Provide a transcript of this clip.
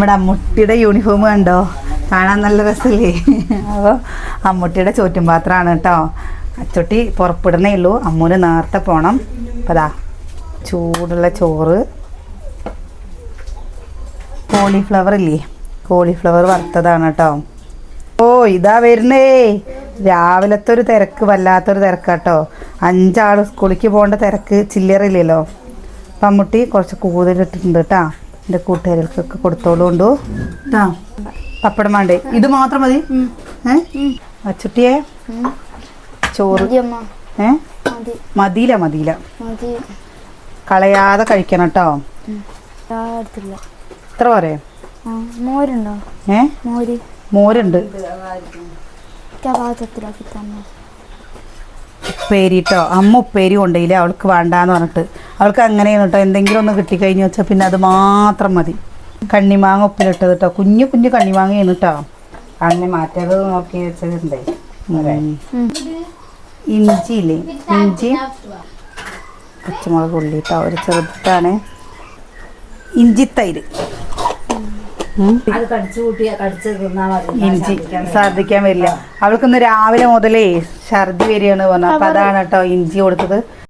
നമ്മുടെ അമ്മുട്ടിയുടെ യൂണിഫോം കണ്ടോ, കാണാൻ നല്ല രസമല്ലേ? അപ്പോൾ അമ്മുട്ടിയുടെ ചോറ്റും പാത്രമാണ് കേട്ടോ. അച്ചുട്ടി പുറപ്പെടുന്നേ ഉള്ളൂ, അമ്മൂന് നേരത്തെ പോകണം. അപ്പോൾ അതാ ചൂടുള്ള ചോറ്, കോളിഫ്ലവർ ഇല്ലേ, കോളിഫ്ലവർ വറുത്തതാണ് കേട്ടോ. ഓ ഇതാ വരുന്നേ, രാവിലത്തെ ഒരു തിരക്ക് വല്ലാത്തൊരു തിരക്കാട്ടോ. 5 ആൾ സ്കൂളിലേക്ക് പോകേണ്ട തിരക്ക് ചില്ലറില്ലല്ലോ. അപ്പം അമ്മുട്ടി കുറച്ച് കൂടുതലിട്ടിട്ടുണ്ട് കേട്ടോ. എൻ്റെ കൂട്ടുകാരികൾക്കൊക്കെ കൊടുത്തോളുണ്ടു കേട്ടോ. പപ്പടം വേണ്ടേ? ഇത് മാത്രം മതി. അച്ചുട്ടിയെ ചോറ് മതിയില കളയാതെ കഴിക്കണം കേട്ടോ. എത്ര പോരെ? മോരുണ്ട്, ഉപ്പേരി കേട്ടോ. അമ്മ ഉപ്പേരി കൊണ്ടുപോയില്ല, അവൾക്ക് വേണ്ടാന്ന് പറഞ്ഞിട്ട്. അവൾക്ക് അങ്ങനെയാണ് കേട്ടോ, എന്തെങ്കിലും ഒന്ന് കിട്ടിക്കഴിഞ്ഞ് വെച്ചാൽ പിന്നെ അത് മാത്രം മതി. കണ്ണിമാങ്ങ ഉപ്പിലിട്ടത് കേട്ടോ, കുഞ്ഞു കുഞ്ഞു കണ്ണിമാങ്ങയാണ് കേട്ടോ. അങ്ങനെ മാറ്റത് നോക്കി വെച്ചതുണ്ടേ. ഇഞ്ചി ഇല്ലേ, ഇഞ്ചി പച്ചമുളക് ഉള്ളി കേട്ടോ, ഒരു ചെറുതാണ്. ഇഞ്ചിത്തൈര്, ഇഞ്ചി ഛർദിക്കാൻ വരില്ല അവൾക്കിന്ന് രാവിലെ മുതലേ ഛർദി വരികയാണ് പറഞ്ഞു. അപ്പം അതാണ് കേട്ടോ ഇഞ്ചി കൊടുത്തത്.